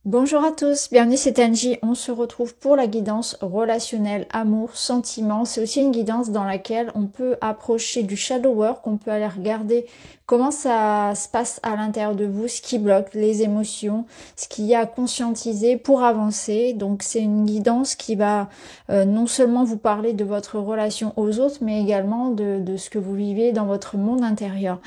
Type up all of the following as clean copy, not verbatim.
Bonjour à tous, bienvenue, c'est Angie. On se retrouve pour la guidance relationnelle, amour, sentiments. C'est aussi une guidance dans laquelle on peut approcher du shadow work, on peut aller regarder comment ça se passe à l'intérieur de vous, ce qui bloque, les émotions, ce qu'il y a à conscientiser pour avancer. Donc c'est une guidance qui va non seulement vous parler de votre relation aux autres, mais également de ce que vous vivez dans votre monde intérieur.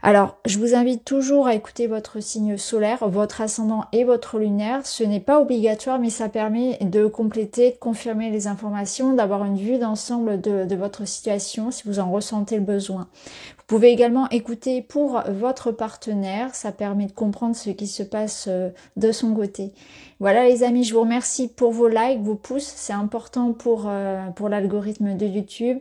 Alors, je vous invite toujours à écouter votre signe solaire, votre ascendant et votre lunaire. Ce n'est pas obligatoire, mais ça permet de compléter, de confirmer les informations, d'avoir une vue d'ensemble de votre situation si vous en ressentez le besoin. Vous pouvez également écouter pour votre partenaire, ça permet de comprendre ce qui se passe de son côté. Voilà les amis, je vous remercie pour vos likes, vos pouces, c'est important pour l'algorithme de YouTube,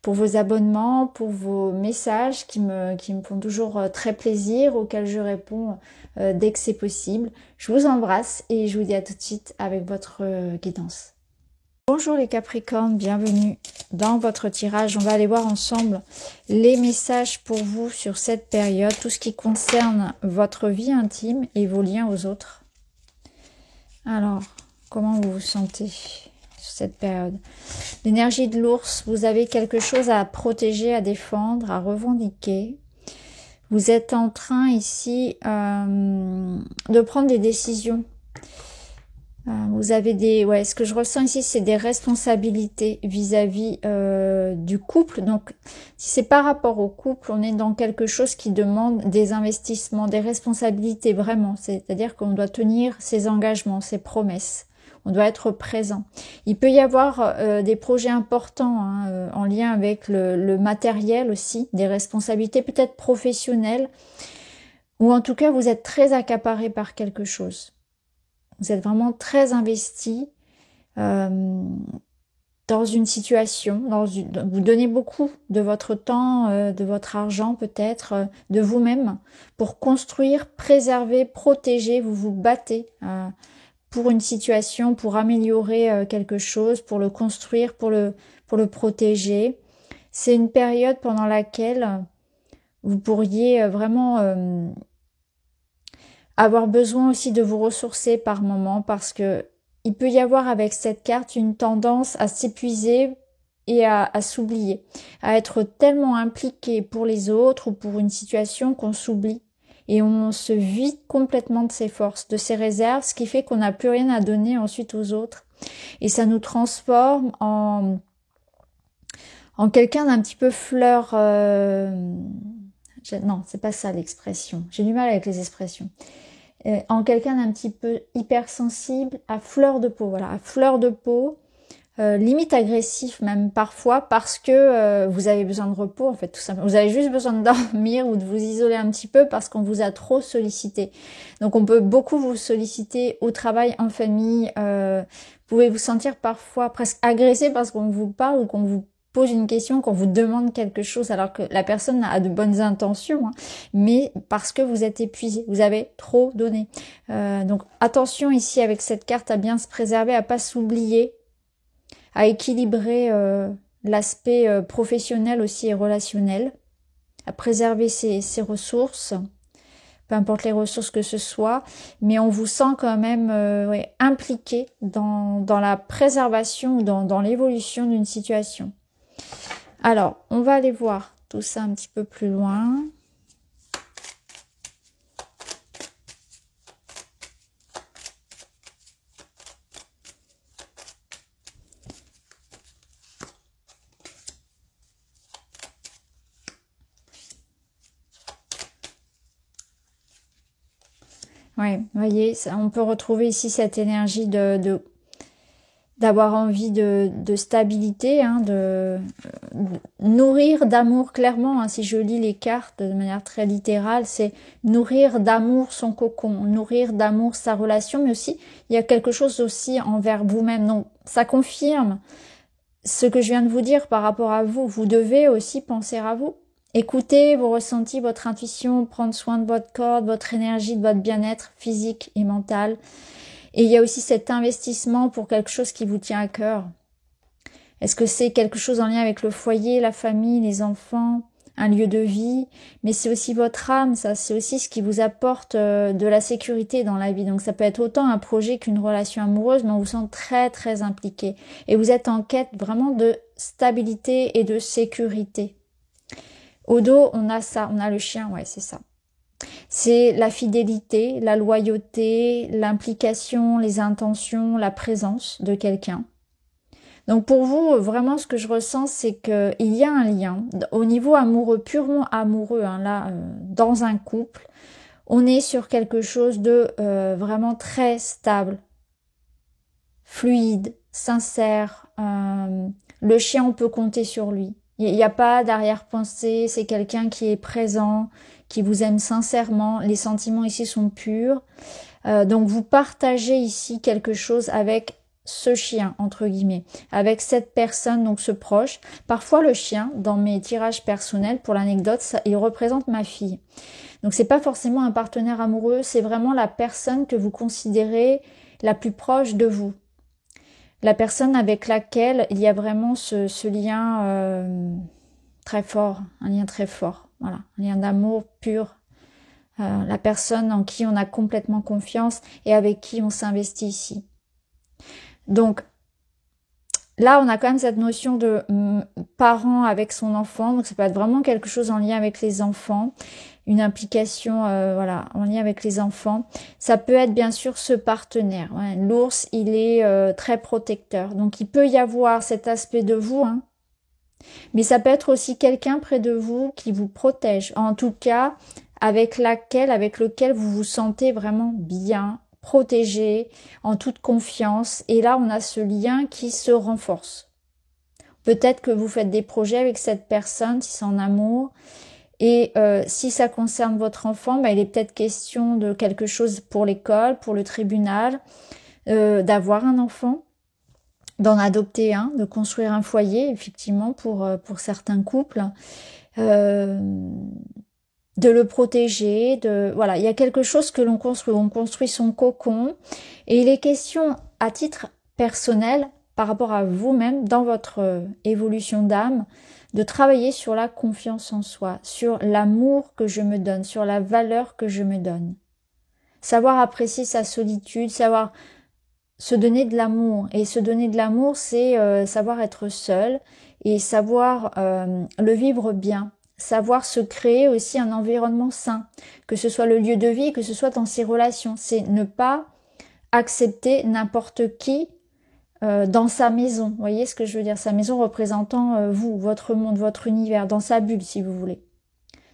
pour vos abonnements, pour vos messages qui me font toujours très plaisir, auxquels je réponds dès que c'est possible. Je vous embrasse et je vous dis à tout de suite avec votre guidance. Bonjour les Capricornes, bienvenue dans votre tirage. On va aller voir ensemble les messages pour vous sur cette période, tout ce qui concerne votre vie intime et vos liens aux autres. Alors, comment vous vous sentez sur cette période? L'énergie de l'ours, vous avez quelque chose à protéger, à défendre, à revendiquer. Vous êtes en train ici de prendre des décisions. Vous avez ce que je ressens ici, c'est des responsabilités vis-à-vis du couple. Donc, si c'est par rapport au couple, on est dans quelque chose qui demande des investissements, des responsabilités vraiment. C'est-à-dire qu'on doit tenir ses engagements, ses promesses. On doit être présent. Il peut y avoir des projets importants en lien avec le matériel aussi, des responsabilités peut-être professionnelles, ou en tout cas, vous êtes très accaparé par quelque chose. Vous êtes vraiment très investi dans une situation, vous donnez beaucoup de votre temps, de votre argent peut-être, de vous-même pour construire, préserver, protéger, vous vous battez pour une situation, pour améliorer quelque chose, pour le construire, pour le protéger. C'est une période pendant laquelle vous pourriez vraiment avoir besoin aussi de vous ressourcer par moment parce que il peut y avoir avec cette carte une tendance à s'épuiser et à s'oublier, à être tellement impliqué pour les autres ou pour une situation qu'on s'oublie et on se vide complètement de ses forces, de ses réserves, ce qui fait qu'on n'a plus rien à donner ensuite aux autres et ça nous transforme en quelqu'un d'un petit peu fleur. Non, c'est pas ça l'expression. J'ai du mal avec les expressions. En quelqu'un d'un petit peu hypersensible, à fleur de peau, voilà, à fleur de peau, limite agressif même parfois parce que vous avez besoin de repos en fait, tout simplement. Vous avez juste besoin de dormir ou de vous isoler un petit peu parce qu'on vous a trop sollicité. Donc on peut beaucoup vous solliciter au travail, en famille. Vous pouvez vous sentir parfois presque agressé parce qu'on vous parle ou qu'on vous pose une question, qu'on vous demande quelque chose alors que la personne a de bonnes intentions, mais parce que vous êtes épuisé, vous avez trop donné. Donc attention ici avec cette carte à bien se préserver, à pas s'oublier, à équilibrer l'aspect professionnel aussi et relationnel, à préserver ses ressources, peu importe les ressources que ce soit, mais on vous sent quand même impliqué dans la préservation ou dans l'évolution d'une situation. Alors, on va aller voir tout ça un petit peu plus loin. Oui, vous voyez, on peut retrouver ici cette énergie d'avoir envie de stabilité, de nourrir d'amour clairement. Si je lis les cartes de manière très littérale, c'est nourrir d'amour son cocon, nourrir d'amour sa relation, mais aussi il y a quelque chose aussi envers vous-même. Donc ça confirme ce que je viens de vous dire par rapport à vous. Vous devez aussi penser à vous. Écoutez vos ressentis, votre intuition, prendre soin de votre corps, de votre énergie, de votre bien-être physique et mental. Et il y a aussi cet investissement pour quelque chose qui vous tient à cœur. Est-ce que c'est quelque chose en lien avec le foyer, la famille, les enfants, un lieu de vie, mais c'est aussi votre âme, ça, c'est aussi ce qui vous apporte de la sécurité dans la vie. Donc ça peut être autant un projet qu'une relation amoureuse, mais on vous sent très très impliqué. Et vous êtes en quête vraiment de stabilité et de sécurité. Au dos, on a ça, on a le chien, ouais, c'est ça. C'est la fidélité, la loyauté, l'implication, les intentions, la présence de quelqu'un. Donc pour vous, vraiment ce que je ressens, c'est qu'il y a un lien. Au niveau amoureux, purement amoureux, hein, là, dans un couple, on est sur quelque chose de vraiment très stable, fluide, sincère. Le chien, on peut compter sur lui. Il n'y a pas d'arrière-pensée, c'est quelqu'un qui est présent, qui vous aime sincèrement. Les sentiments ici sont purs. Donc vous partagez ici quelque chose avec ce chien, entre guillemets, avec cette personne, donc ce proche. Parfois le chien, dans mes tirages personnels, pour l'anecdote, il représente ma fille. Donc c'est pas forcément un partenaire amoureux, c'est vraiment la personne que vous considérez la plus proche de vous. La personne avec laquelle il y a vraiment ce lien très fort, un lien très fort, voilà, un lien d'amour pur. La personne en qui on a complètement confiance et avec qui on s'investit ici. Donc là, on a quand même cette notion de parent avec son enfant, donc ça peut être vraiment quelque chose en lien avec les enfants, une implication voilà, en lien avec les enfants. Ça peut être bien sûr ce partenaire. Ouais, l'ours, il est très protecteur, donc il peut y avoir cet aspect de vous, hein, mais ça peut être aussi quelqu'un près de vous qui vous protège, en tout cas avec lequel vous vous sentez vraiment bien, protégé, en toute confiance. Et là, on a ce lien qui se renforce. Peut-être que vous faites des projets avec cette personne, si c'est en amour. Et si ça concerne votre enfant, il est peut-être question de quelque chose pour l'école, pour le tribunal, d'avoir un enfant, d'en adopter un, de construire un foyer, effectivement, pour certains couples. De le protéger, voilà, il y a quelque chose que l'on construit, on construit son cocon, et il est question à titre personnel, par rapport à vous-même, dans votre évolution d'âme, de travailler sur la confiance en soi, sur l'amour que je me donne, sur la valeur que je me donne. Savoir apprécier sa solitude, savoir se donner de l'amour, et se donner de l'amour, c'est savoir être seul, et savoir le vivre bien. Savoir se créer aussi un environnement sain, que ce soit le lieu de vie, que ce soit dans ses relations. C'est ne pas accepter n'importe qui dans sa maison. Vous voyez ce que je veux dire? Sa maison représentant vous, votre monde, votre univers, dans sa bulle si vous voulez.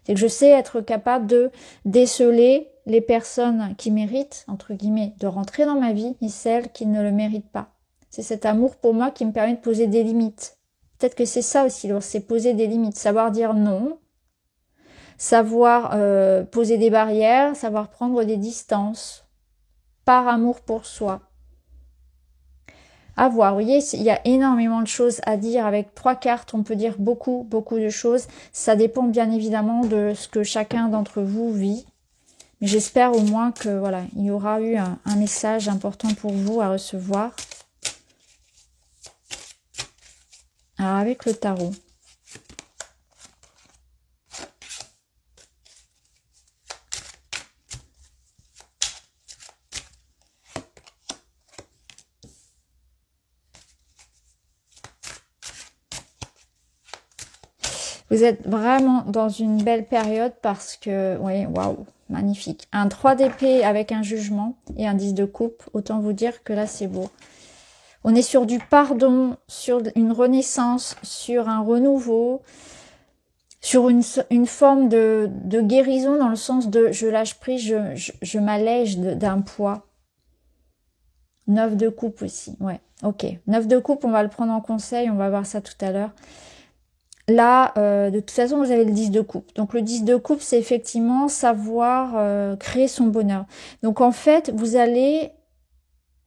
C'est que je sais être capable de déceler les personnes qui méritent, entre guillemets, de rentrer dans ma vie et celles qui ne le méritent pas. C'est cet amour pour moi qui me permet de poser des limites. Peut-être que c'est ça aussi, c'est poser des limites, savoir dire non, savoir poser des barrières, savoir prendre des distances, par amour pour soi. À voir, vous voyez, il y a énormément de choses à dire. Avec 3 cartes, on peut dire beaucoup, beaucoup de choses. Ça dépend bien évidemment de ce que chacun d'entre vous vit. Mais j'espère au moins que voilà, il y aura eu un message important pour vous à recevoir. Alors avec le tarot. Vous êtes vraiment dans une belle période parce que, oui, waouh, magnifique. Un 3 d'épée avec un jugement et un 10 de coupe. Autant vous dire que là, c'est beau. On est sur du pardon, sur une renaissance, sur un renouveau, sur une forme de guérison dans le sens de je lâche prise, je m'allège d'un poids. 9 de coupe aussi, ouais, ok. 9 de coupe, on va le prendre en conseil, on va voir ça tout à l'heure. Là, de toute façon, vous avez le 10 de coupe. Donc le 10 de coupe, c'est effectivement savoir créer son bonheur. Donc en fait, vous allez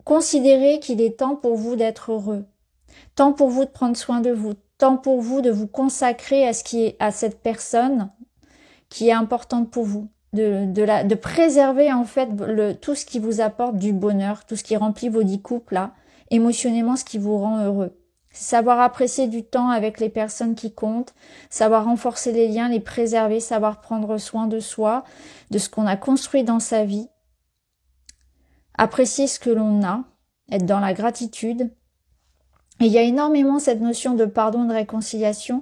considérer qu'il est temps pour vous d'être heureux. Temps pour vous de prendre soin de vous. Temps pour vous de vous consacrer à cette personne qui est importante pour vous. De préserver en fait tout ce qui vous apporte du bonheur, tout ce qui remplit vos 10 coupes là, émotionnellement ce qui vous rend heureux. C'est savoir apprécier du temps avec les personnes qui comptent, savoir renforcer les liens, les préserver, savoir prendre soin de soi, de ce qu'on a construit dans sa vie, apprécier ce que l'on a, être dans la gratitude. Et il y a énormément cette notion de pardon, de réconciliation,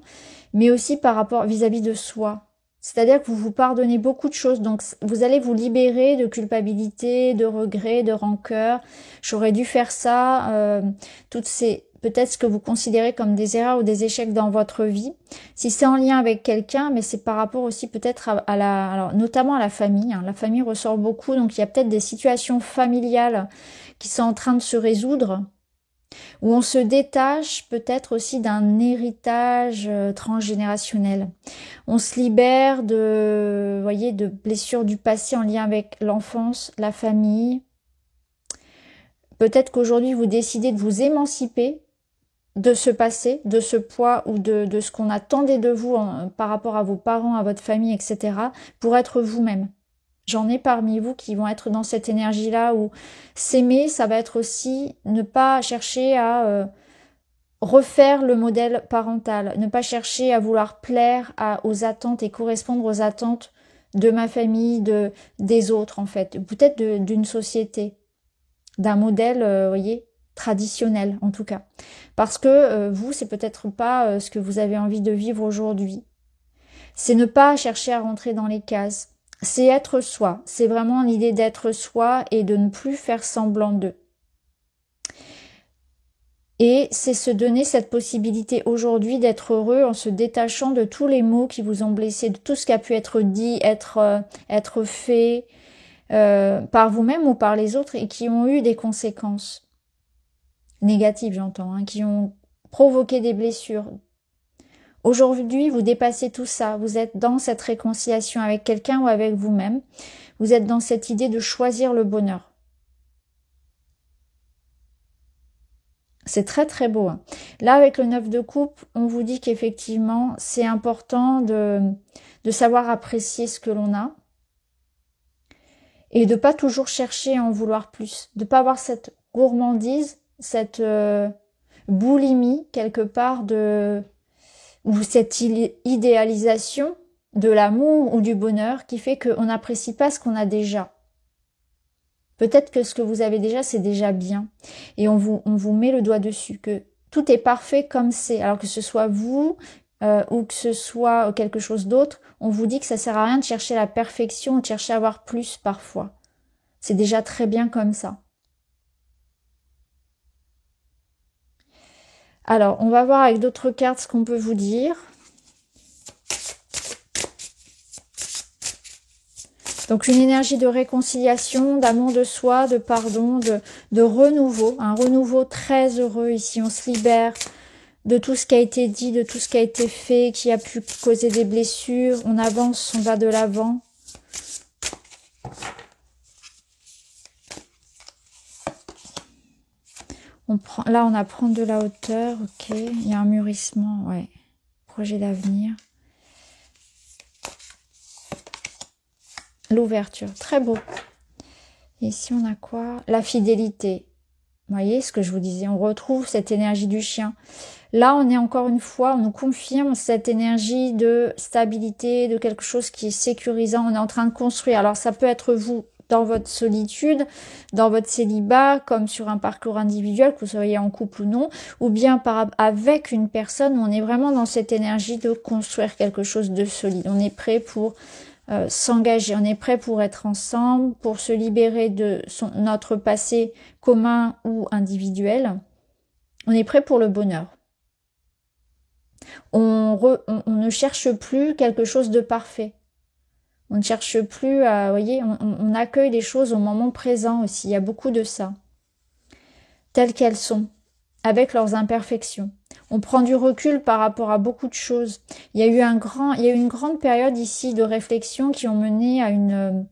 mais aussi par rapport vis-à-vis de soi. C'est-à-dire que vous vous pardonnez beaucoup de choses, donc vous allez vous libérer de culpabilité, de regrets, de rancœur. J'aurais dû faire ça, toutes ces peut-être ce que vous considérez comme des erreurs ou des échecs dans votre vie. Si c'est en lien avec quelqu'un, mais c'est par rapport aussi peut-être alors notamment à la famille. Hein. La famille ressort beaucoup, donc il y a peut-être des situations familiales qui sont en train de se résoudre, où on se détache peut-être aussi d'un héritage transgénérationnel. On se libère de, voyez, de blessures du passé en lien avec l'enfance, la famille. Peut-être qu'aujourd'hui vous décidez de vous émanciper de ce passé, de ce poids ou de ce qu'on attendait de vous par rapport à vos parents, à votre famille, etc., pour être vous-même. J'en ai parmi vous qui vont être dans cette énergie-là où s'aimer, ça va être aussi ne pas chercher à refaire le modèle parental, ne pas chercher à vouloir plaire aux attentes et correspondre aux attentes de ma famille, des autres en fait, peut-être d'une société, d'un modèle, voyez, traditionnel en tout cas. Parce que vous, c'est peut-être pas ce que vous avez envie de vivre aujourd'hui. C'est ne pas chercher à rentrer dans les cases. C'est être soi. C'est vraiment l'idée d'être soi et de ne plus faire semblant d'eux. Et c'est se donner cette possibilité aujourd'hui d'être heureux en se détachant de tous les mots qui vous ont blessé, de tout ce qui a pu être dit, être fait par vous-même ou par les autres et qui ont eu des conséquences négatives, j'entends, hein, qui ont provoqué des blessures. Aujourd'hui, vous dépassez tout ça. Vous êtes dans cette réconciliation avec quelqu'un ou avec vous-même. Vous êtes dans cette idée de choisir le bonheur. C'est très très beau. Hein. Là, avec le 9 de coupe, on vous dit qu'effectivement, c'est important de savoir apprécier ce que l'on a et de pas toujours chercher à en vouloir plus. De pas avoir cette gourmandise, cette boulimie quelque part ou cette idéalisation de l'amour ou du bonheur qui fait qu'on n'apprécie pas ce qu'on a déjà. Peut-être que ce que vous avez déjà, c'est déjà bien. Et on vous met le doigt dessus, que tout est parfait comme c'est. Alors que ce soit vous ou que ce soit quelque chose d'autre, on vous dit que ça sert à rien de chercher la perfection ou de chercher à avoir plus parfois. C'est déjà très bien comme ça. Alors, on va voir avec d'autres cartes ce qu'on peut vous dire. Donc une énergie de réconciliation, d'amour de soi, de pardon, de renouveau. Un renouveau très heureux ici. On se libère de tout ce qui a été dit, de tout ce qui a été fait, qui a pu causer des blessures. On avance, on va de l'avant. Là, on apprend de la hauteur, ok. Il y a un mûrissement, ouais. Projet d'avenir. L'ouverture, très beau. Et ici, on a quoi? La fidélité. Vous voyez ce que je vous disais, on retrouve cette énergie du chien. Là, on est encore une fois, on nous confirme cette énergie de stabilité, de quelque chose qui est sécurisant. On est en train de construire. Alors, ça peut être vous dans votre solitude, dans votre célibat, comme sur un parcours individuel, que vous soyez en couple ou non, ou bien avec une personne où on est vraiment dans cette énergie de construire quelque chose de solide. On est prêt pour s'engager, on est prêt pour être ensemble, pour se libérer de notre passé commun ou individuel. On est prêt pour le bonheur. On ne cherche plus quelque chose de parfait. On ne cherche plus à, vous voyez, on accueille les choses au moment présent aussi. Il y a beaucoup de ça. Telles qu'elles sont, avec leurs imperfections. On prend du recul par rapport à beaucoup de choses. Il y a eu une grande période ici de réflexion qui ont mené à une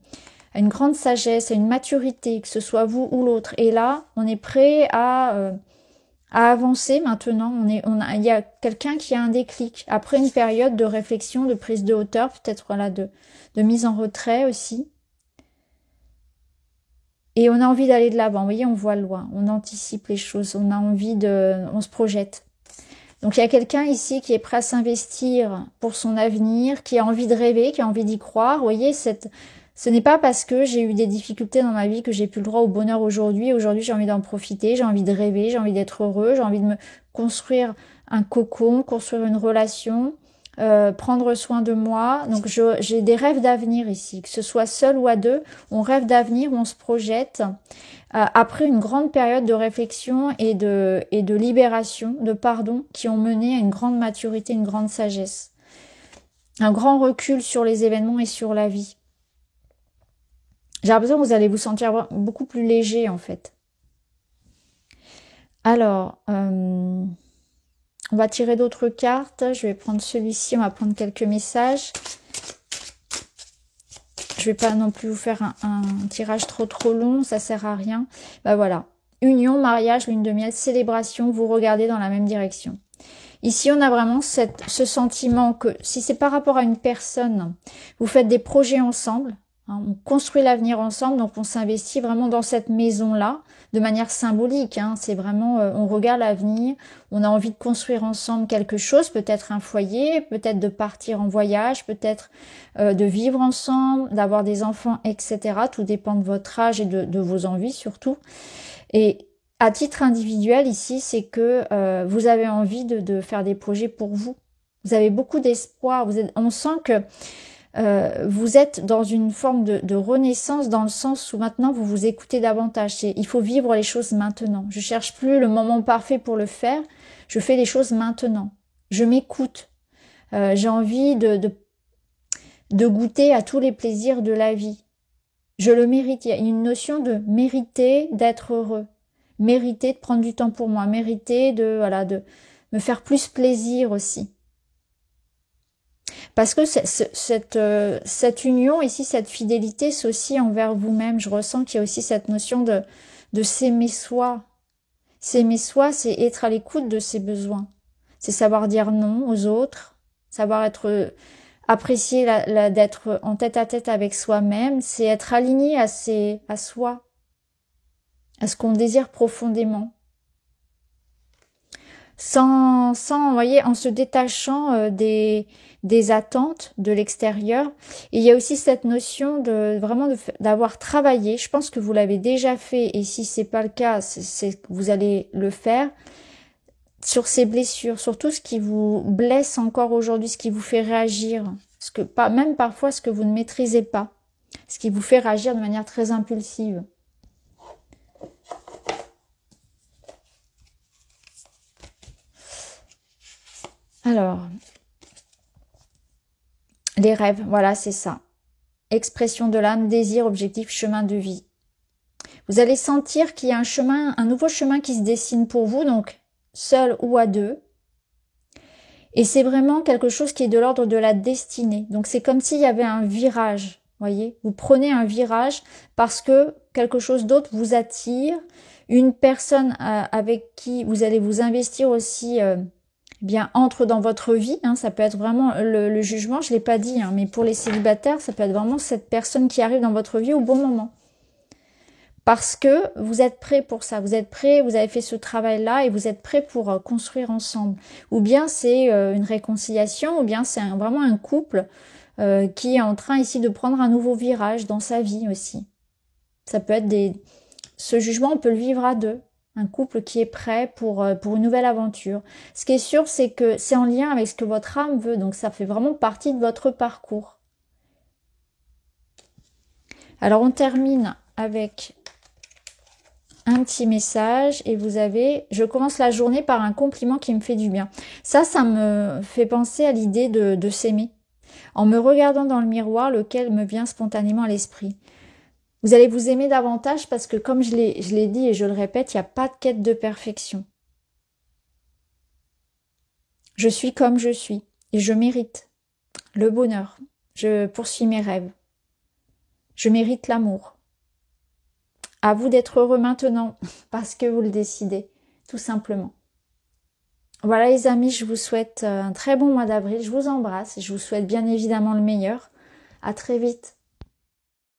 grande sagesse, à une maturité, que ce soit vous ou l'autre. Et là, on est prêt à avancer maintenant. Il y a quelqu'un qui a un déclic. Après une période de réflexion, de prise de hauteur, peut-être voilà, de mise en retrait aussi. Et on a envie d'aller de l'avant. Vous voyez, on voit loin. On anticipe les choses. On a envie on se projette. Donc il y a quelqu'un ici qui est prêt à s'investir pour son avenir, qui a envie de rêver, qui a envie d'y croire. Vous voyez, ce n'est pas parce que j'ai eu des difficultés dans ma vie que j'ai plus le droit au bonheur aujourd'hui. Aujourd'hui, j'ai envie d'en profiter, j'ai envie de rêver, j'ai envie d'être heureux, j'ai envie de me construire un cocon, construire une relation, prendre soin de moi. Donc j'ai des rêves d'avenir ici, que ce soit seul ou à deux. On rêve d'avenir, on se projette. Après une grande période de réflexion et de libération, de pardon, qui ont mené à une grande maturité, une grande sagesse. Un grand recul sur les événements et sur la vie. J'ai l'impression que vous allez vous sentir beaucoup plus léger en fait. Alors, on va tirer d'autres cartes. Je vais prendre celui-ci, on va prendre quelques messages. Je vais pas non plus vous faire un tirage trop long, ça sert à rien. Bah voilà, union, mariage, lune de miel, célébration, vous regardez dans la même direction. Ici, on a vraiment ce sentiment que si c'est par rapport à une personne, vous faites des projets ensemble, hein, on construit l'avenir ensemble, donc on s'investit vraiment dans cette maison-là, de manière symbolique. Hein, c'est vraiment, on regarde l'avenir, on a envie de construire ensemble quelque chose, peut-être un foyer, peut-être de partir en voyage, peut-être de vivre ensemble, d'avoir des enfants, etc. Tout dépend de votre âge et de vos envies surtout. Et à titre individuel ici, c'est que vous avez envie de faire des projets pour vous. Vous avez beaucoup d'espoir. On sent que vous êtes dans une forme de renaissance dans le sens où maintenant vous vous écoutez davantage. Il faut vivre les choses maintenant. Je cherche plus le moment parfait pour le faire. Je fais les choses maintenant. Je m'écoute. J'ai envie de goûter à tous les plaisirs de la vie. Je le mérite. Il y a une notion de mériter d'être heureux. Mériter de prendre du temps pour moi. Mériter de me faire plus plaisir aussi. Parce que cette union ici, cette fidélité, c'est aussi envers vous-même. Je ressens qu'il y a aussi cette notion de s'aimer soi. S'aimer soi, c'est être à l'écoute de ses besoins. C'est savoir dire non aux autres, savoir être apprécier d'être en tête à tête avec soi-même, c'est être aligné à soi, à ce qu'on désire profondément. Sans, vous voyez, en se détachant des attentes de l'extérieur. Et il y a aussi cette notion d'avoir travaillé. Je pense que vous l'avez déjà fait, et si c'est pas le cas, c'est que vous allez le faire sur ces blessures, sur tout ce qui vous blesse encore aujourd'hui, ce qui vous fait réagir, même parfois ce que vous ne maîtrisez pas, ce qui vous fait réagir de manière très impulsive. Alors, les rêves, voilà, c'est ça. Expression de l'âme, désir, objectif, chemin de vie. Vous allez sentir qu'il y a un nouveau chemin qui se dessine pour vous, donc seul ou à deux. Et c'est vraiment quelque chose qui est de l'ordre de la destinée. Donc c'est comme s'il y avait un virage, voyez. Vous prenez un virage parce que quelque chose d'autre vous attire, une personne avec qui vous allez vous investir aussi bien entre dans votre vie, hein, ça peut être vraiment le jugement, je l'ai pas dit, hein, mais pour les célibataires, ça peut être vraiment cette personne qui arrive dans votre vie au bon moment. Parce que vous êtes prêts pour ça, vous êtes prêts, vous avez fait ce travail-là et vous êtes prêts pour construire ensemble. Ou bien c'est une réconciliation, ou bien c'est vraiment un couple qui est en train ici de prendre un nouveau virage dans sa vie aussi. Ça peut être ce jugement, on peut le vivre à deux. Un couple qui est prêt pour une nouvelle aventure. Ce qui est sûr, c'est que c'est en lien avec ce que votre âme veut. Donc ça fait vraiment partie de votre parcours. Alors on termine avec un petit message et vous avez « Je commence la journée par un compliment qui me fait du bien ». Ça me fait penser à l'idée de s'aimer. En me regardant dans le miroir, lequel me vient spontanément à l'esprit. Vous allez vous aimer davantage parce que, comme je l'ai dit et je le répète, il n'y a pas de quête de perfection. Je suis comme je suis et je mérite le bonheur. Je poursuis mes rêves. Je mérite l'amour. À vous d'être heureux maintenant parce que vous le décidez, tout simplement. Voilà les amis, je vous souhaite un très bon mois d'avril. Je vous embrasse et je vous souhaite bien évidemment le meilleur. À très vite.